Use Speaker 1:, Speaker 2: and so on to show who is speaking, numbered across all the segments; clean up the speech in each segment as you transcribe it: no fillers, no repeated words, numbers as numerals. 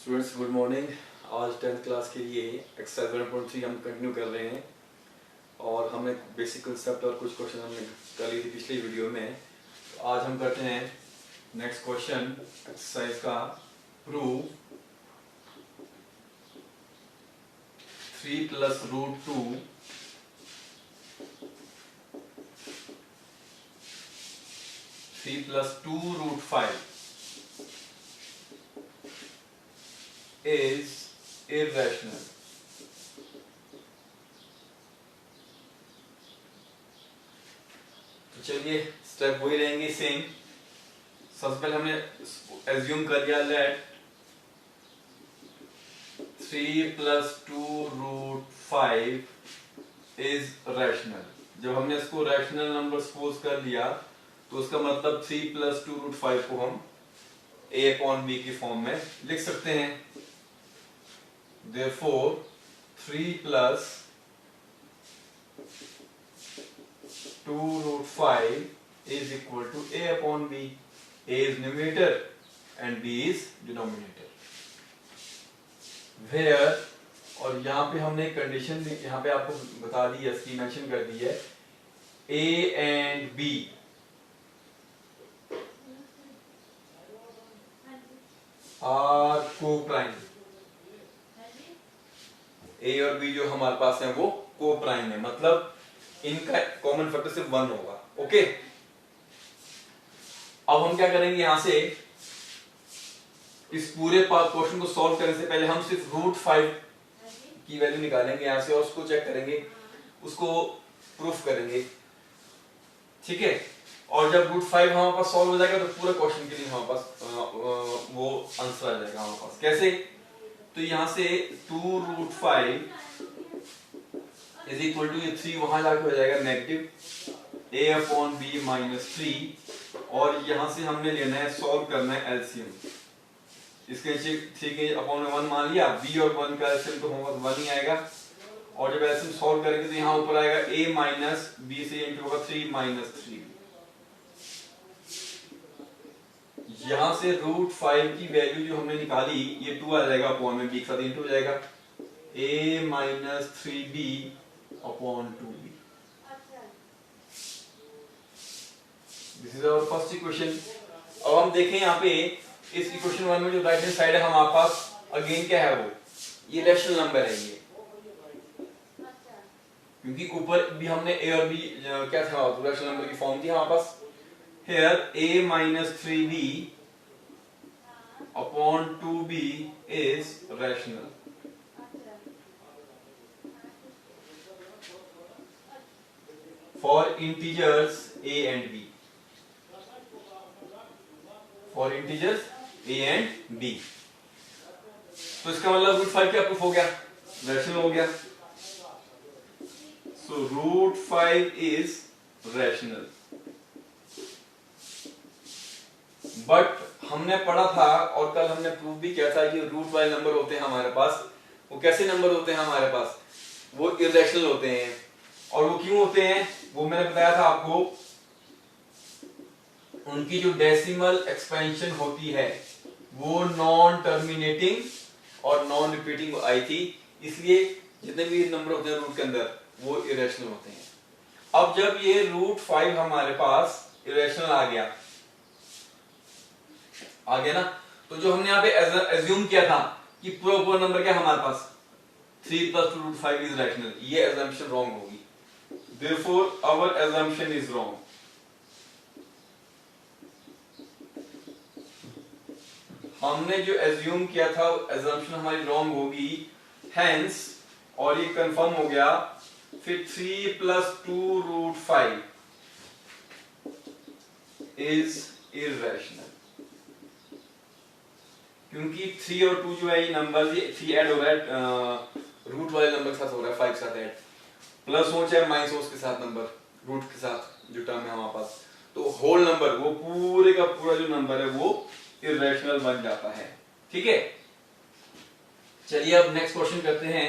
Speaker 1: Students good morning. आज 10th class के लिए एक्सरसाइज 1.3 हम कंटिन्यू कर रहे हैं और हमने बेसिक कंसेप्ट और कुछ क्वेश्चन हमने कर ली थी पिछली वीडियो में। तो आज हम करते हैं नेक्स्ट क्वेश्चन एक्सरसाइज का। Prove 3 + √2 3 + 2√5 is irrational। तो चलिए स्टेप वही रहेंगे सेम। सबसे पहले हमने एज्यूम कर लिया लेट 3 + 2√5 इज रैशनल। जब हमने इसको रैशनल नंबर सपोज कर लिया तो उसका मतलब 3 + 2√5 को हम a/b की फॉर्म में लिख सकते हैं। Therefore 3 + 2√5 is equal to a/b. A is numerator and b is denominator. Where और यहाँ पे हमने कंडीशन यहाँ पे आपको बता दी है, इसकी मेंशन कर दी है, a and b are co-prime। ए और बी जो हमारे पास है वो को प्राइम है, मतलब इनका कॉमन फैक्टर सिर्फ 1 होगा। ओके, अब हम क्या करेंगे, यहां से इस पूरे क्वेश्चन को सॉल्व करने से पहले हम सिर्फ √5 की वैल्यू निकालेंगे यहां से और उसको चेक करेंगे, उसको प्रूफ करेंगे। ठीक है, और जब √5 हमारे पास सॉल्व हो जाएगा तो पूरे क्वेश्चन के लिए हमारे पास वो आंसर आ जाएगा हमारे पास। कैसे, तो यहां से 2√5 इज इक्वल टू ये 3 वहां जाके हो जाएगा नेगेटिव a/b - 3, और यहां से हमने लेना है, सॉल्व करना है एलसीएम। इसके नीचे 3 के अपॉन में 1 मान लिया, b और 1 का एलसीएम तो होगा 1 ही आएगा, और जब एलसीएम सॉल्व करेंगे तो यहां ऊपर आएगा a - b से इंटू होगा 3 - 3। यहां से √5 की वैल्यू जो हमने निकाली ये 2 आ जाएगा अपॉन में b के साथ इंटू हो जाएगा, a - 3b upon 2b। This is our first equation. अब हम देखें यहाँ पे इस इक्वेशन 1 में जो राइट हैंड साइड है हमारे पास अगेन क्या है, वो ये रैशनल नंबर है ये, क्योंकि ऊपर भी हमने a और b क्या था, रैशनल नंबर की फॉर्म थी हमारे पास। Here a - 3b upon 2b is rational. For integers a and b. For integers a and b. तो इसका मतलब √5 क्या प्रूफ हो गया, रैशनल हो गया। So √5 is rational. बट हमने पढ़ा था और कल हमने प्रूव भी किया था कि रूट वाले नंबर होते हैं हमारे पास, वो कैसे नंबर होते हैं हमारे पास, वो इरेशनल होते हैं। और वो क्यों होते हैं, वो मैंने बताया था आपको, उनकी जो डेसिमल एक्सपेंशन होती है वो नॉन टर्मिनेटिंग और नॉन रिपीटिंग आई थी, इसलिए जितने भी नंबर होते हैं रूट के अंदर वो इरेशनल होते हैं। अब जब ये √5 हमारे पास इरेशनल आ गया ना, तो जो हमने यहाँ पे एज्यूम किया था कि पूरा नंबर क्या हमारे पास 3 + 2√5 इज रैशनल, ये assumption रॉन्ग होगी। Therefore our assumption is wrong। हमने जो एज्यूम किया था assumption हमारी रॉन्ग होगी, hence, और ये कंफर्म हो गया, फिर 3 + 2√5 is irrational, क्योंकि 3 और 2 जो है ये नंबर, ये 3 ऐड हो रहा है रूट वाले नंबर के साथ हो रहा है, 5 के साथ ऐड, प्लस हो चाहे माइनस हो उसके साथ नंबर रूट के साथ जो टर्म है हमारे पास, तो होल नंबर वो पूरे का पूरा जो नंबर है वो इरेशनल बन जाता है। ठीक है, चलिए अब नेक्स्ट क्वेश्चन करते हैं।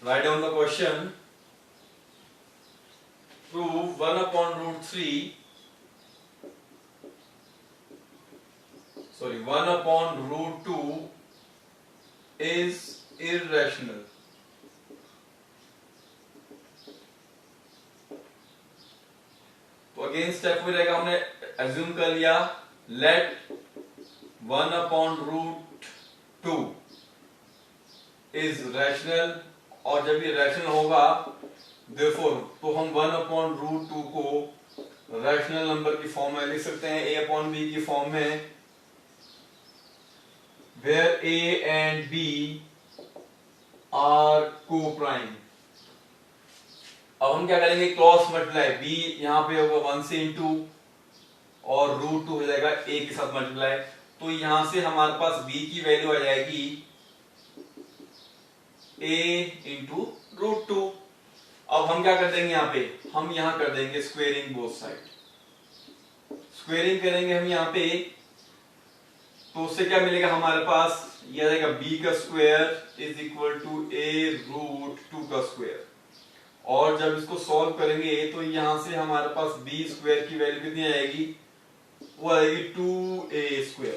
Speaker 1: Write down the question. prove 1/√3 sorry 1/√2 is irrational. तो अगेन स्टेप में रहेगा, हमने एज्यूम कर लिया लेट 1/√2 इज रैशनल, और जब ये रैशनल होगा therefore तो हम 1/√2 को रैशनल नंबर की फॉर्म में लिख सकते हैं, a/b की फॉर्म में, where a and b are co-prime। अब हम क्या करेंगे, क्रॉस मल्टीप्लाई, b यहां पे होगा 1 से इंटू और √2 हो जाएगा a के साथ मल्टीप्लाई, तो यहां से हमारे पास b की वैल्यू आ जाएगी a इंटू √2। अब हम क्या कर देंगे, यहां पे हम यहां कर देंगे स्क्वेयरिंग बोथ साइड, स्क्वेयरिंग करेंगे हम यहां पे, तो उससे क्या मिलेगा हमारे पास, ये आ जाएगा b का square is equal to a√2 का स्क्वायर, और जब इसको सॉल्व करेंगे तो यहां से हमारे पास b स्क्वायर की वैल्यू कितनी आएगी, वो आएगी 2a²,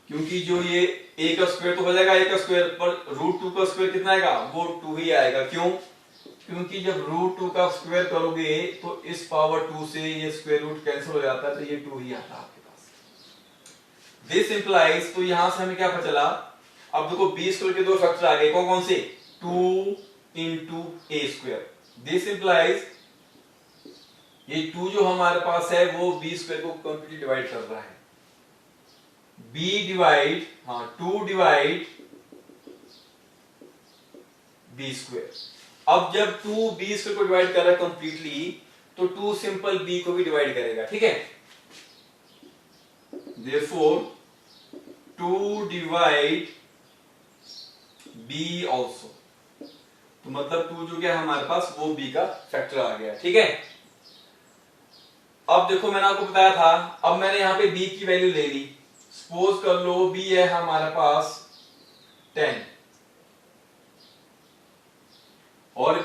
Speaker 1: क्योंकि जो ये a का स्क्वायर तो हो जाएगा a का स्क्वायर, पर √2 का स्क्वायर कितना आएगा, वो 2 ही आएगा। क्यों, क्योंकि जब √2 का स्क्वायर करोगे तो इस पावर 2 से ये स्क्वायर रूट कैंसिल हो जाता है, तो ये 2 ही आता है आपके पास। दिस इंप्लाइज, तो यहां से हमें क्या पता चला, अब देखो b स्क्वायर के दो फैक्टर आ गए, कौन कौन से, 2 इंटू a²। दिस इंप्लाइज ये 2 जो हमारे पास है वो b स्क्वायर को कंप्लीटली डिवाइड कर रहा है, b divide 2 divide b square. अब जब 2 b स्क्वायर को डिवाइड कर रहा है कंप्लीटली, तो 2 सिंपल b को भी डिवाइड करेगा, ठीक है। therefore 2 डिवाइड b also, तो मतलब 2 जो क्या है हमारे पास वो b का फैक्टर आ गया, ठीक है। अब देखो मैंने आपको बताया था, अब मैंने यहां पे b की वैल्यू ले ली, सपोज कर लो b है हमारे पास 10, और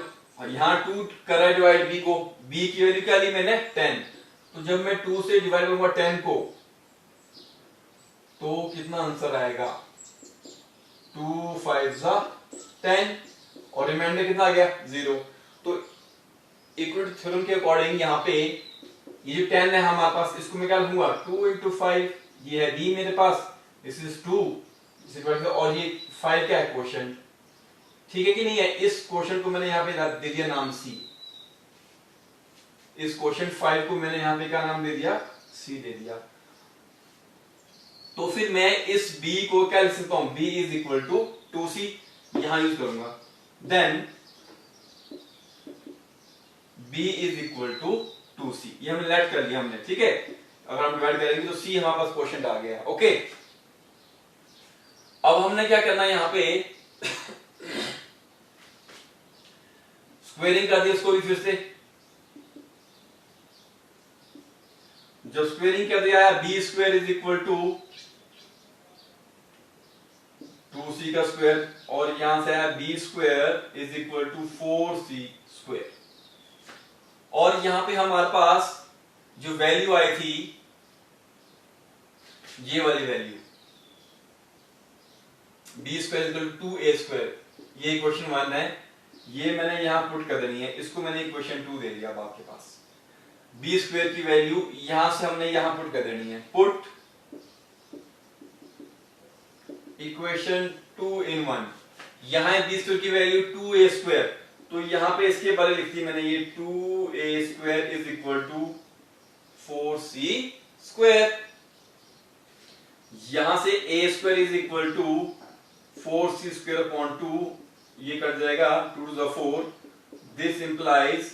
Speaker 1: यहां 2 कर रहा है डिवाइड b को, b की वैल्यू क्या ली मैंने 10, तो जब मैं 2 से डिवाइड करूंगा 10 को, तो कितना आंसर आएगा, 2 5 10, और रिमाइंडर कितना आ गया 0। तो इक्वलिटी थ्योरम के अकॉर्डिंग यहाँ पे ये जो 10 है हमारे पास, इसको मैं क्या लिखूंगा 2 इंटू 5, ये है b मेरे पास, दिस इज 2, और ये 5 क्या है क्वोशिएंट, ठीक है कि नहीं है। इस क्वोशिएंट को मैंने यहाँ पे दे दिया नाम c, इस क्वोशिएंट 5 को मैंने यहाँ पे क्या नाम दे दिया, c दे दिया। तो फिर मैं इस b को क्या लिख सकता हूं, b is equal to 2c, यहां यूज करूंगा, then b is equal to 2c, ये हमने लेट कर लिया हमने, ठीक है। अगर हम डिवाइड करेंगे तो c हमारे पास क्वोशिएंट आ गया, ओके। अब हमने क्या करना है, यहां पे स्क्वेयरिंग कर दिया इसको भी फिर से, जब स्क्वेयरिंग कर दिया है, b square is equal to 2c का स्क्वायर, और यहां से है b square is equal to 4c square, और यहां पे हमारे पास जो वैल्यू आई थी, ये वाली value b square equal to 2a², ये इक्वेशन 1 है, ये मैंने यहां पुट कर देनी है, इसको मैंने इक्वेशन 2 दे दिया। अब आपके पास b स्क्वायर की वैल्यू यहां से हमने यहां पुट कर देनी है, पुट इक्वेशन 2 in 1, यहां है b स्क्वायर की वैल्यू 2a², तो यहां पे इसके बारे लिखती मैंने ये 2a² is equal to 4c square, यहां से a² is equal to 4c square upon 2, ये कट जाएगा 2 to the 4, this implies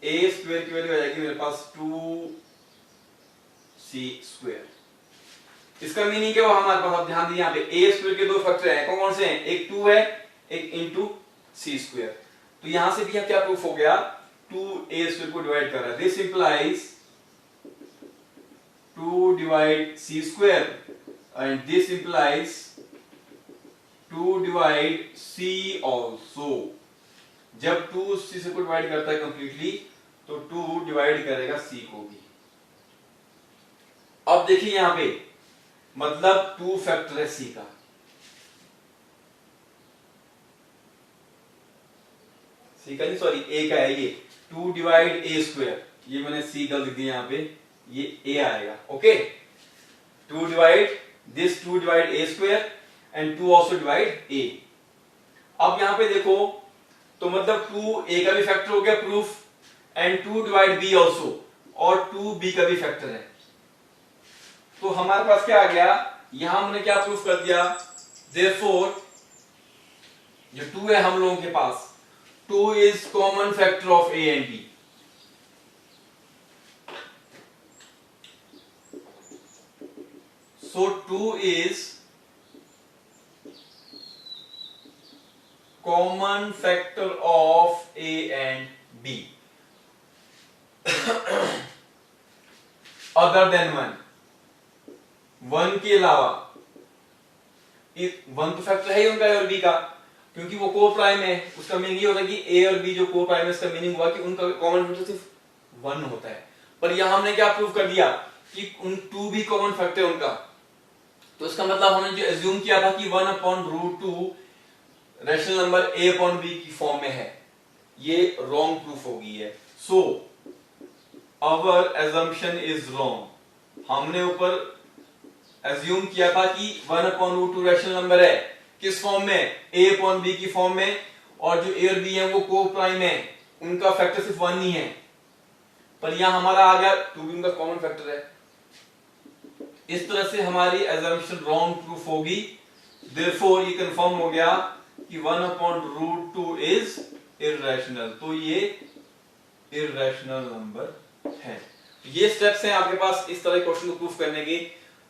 Speaker 1: a square की वैल्यू आ जाएगी मेरे पास 2c स्क्वायर। इसका मीनिंग क्या हुआ हमारे पास, आप ध्यान दिए, यहाँ पे a स्क्वायर के दो फैक्टर हैं, कौन कौन से हैं, एक 2 है, एक इंटू c स्क्वायर, तो यहां से भी क्या प्रूफ हो गया, 2a स्क्वायर को डिवाइड कर रहा है, this implies 2 divide c square, and this implies 2 divide c also. जब 2 c से को डिवाइड करता है कंप्लीटली, तो 2 डिवाइड करेगा c को भी। अब देखिए यहां पे मतलब 2 फैक्टर है सी का, सी का नहीं सॉरी ए का है ये, 2 डिवाइड ए स्क्वायर, ये मैंने सी का लिख दिया यहां पे, ये ए आएगा। Okay 2 divide this 2 divide a square and 2 also divide a. अब यहां पे देखो तो मतलब 2 ए का भी फैक्टर हो गया proof, and 2 divide be also, और 2 बी का भी फैक्टर है। तो हमारे पास क्या आ गया, यहां हमने क्या प्रूफ कर दिया, देयरफॉर जो 2 है हम लोगों के पास, 2 is common factor of A and B. So 2 is common factor of A and B other than 1 के अलावा। 1 तो फैक्टर है ही उनका ए और बी का, क्योंकि वो को प्राइम है। उसका मीनिंग ये होता है कि ए और बी जो को प्राइम है, इसका मीनिंग हुआ कि उनका कॉमन फैक्टर सिर्फ 1 होता है। पर यहां हमने क्या प्रूव कर दिया कि उन 2 भी कॉमन फैक्टर है उनका। तो इसका मतलब हमने जो एज्यूम किया था कि 1/√2 rational number a upon b की फॉर्म में है, ये रॉन्ग प्रूफ हो गई है। So our assumption is wrong. हमने ऊपर एज्यूम किया था कि 1/√2 रैशनल नंबर है, किस फॉर्म में, a अपॉन b की फॉर्म में, और जो a और b है वो को प्राइम है, उनका फैक्टर सिर्फ 1 ही है। पर यहां हमारा आ गया 2 भी उनका कॉमन फैक्टर है। इस तरह से हमारी एजम्पशन रॉन्ग प्रूफ होगी। देयरफॉर ये कंफर्म हो गया कि 1/√2 इज इर्रेशनल। तो ये इर्रेशनल नंबर है। ये स्टेप्स हैं आपके पास इस तरह के क्वेश्चन को प्रूफ करने की।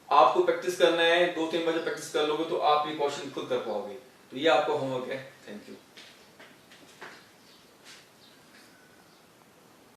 Speaker 1: आपको प्रैक्टिस करना है, 2-3 बार प्रैक्टिस कर लोगे तो आप ये क्वेश्चन खुद कर पाओगे। तो ये आपका होमवर्क है। Thank you.